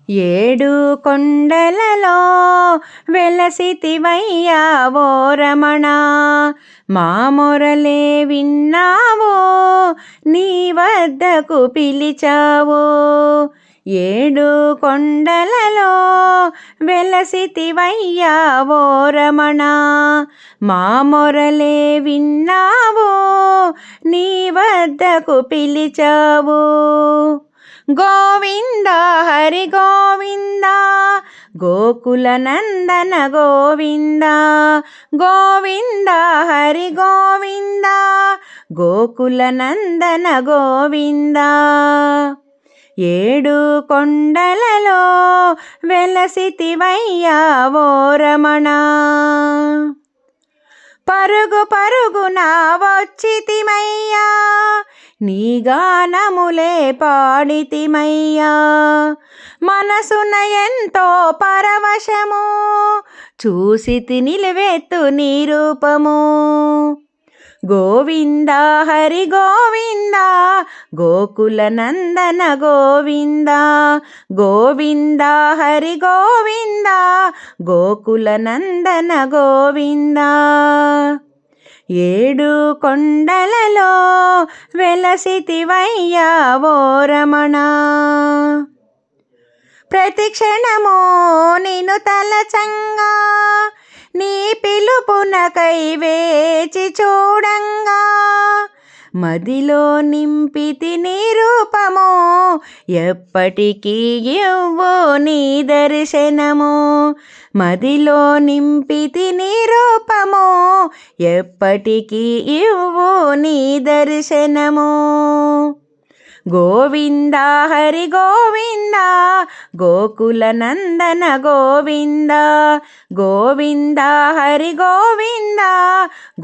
ఏడు కొండలలో వెలసితివయ్యా ఓ రమణ, మా మొరలే విన్నావో నీ వద్దకు పిలిచావో. ఏడు కొండలలో వెలసితివయ్యా ఓ రమణ, మా మొరలే విన్నావో నీ వద్దకు పిలిచావో. గోవింద హరి గోవింద గోకుల నందన గోవింద, గోవింద హరి గోవింద గోకుల నందన గోవింద. ఏడు కొండలలో వెలసితివయ్యా ఓ రమణ, పరుగు పరుగున వచ్చితిమయ్యా నీ గానములే పాడితిమయ్యా. మనసున ఎంతో పరవశము చూసితి నిలువెత్తు నీ రూపము. గోవింద హరి గోవింద గోకుల నందన గోవింద, గోవింద హరి గోవింద గోకుల నందన గోవింద. ఏడు కొండలలో వెలసితివయ్యా ఓ రమణ, ప్రతి క్షణము నిన్ను తలచంగా నీ పిలుపునకై వేచి చూడంగా. మదిలో నింపితి నీ రూపము ఎప్పటికీ ఇవ్వు నీ దర్శనము. మదిలో నింపితి నీ రూపము ఎప్పటికీ ఇవ్వు నీ దర్శనము. గోవింద హరి గోవింద గోకుల నందన గోవింద, గోవింద హరి గోవింద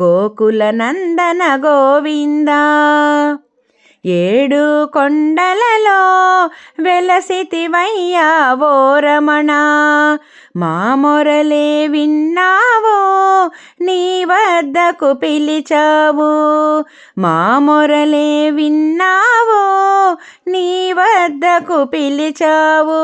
గోకుల నందన గోవింద. ఏడు కొండలలో వెలసితివయ్యా ఓ రమణ, మా మొరలే విన్నావో నీ వద్దకు పిలిచావు. మా మొరలే విన్నావో నీ వద్దకు పిలిచావు.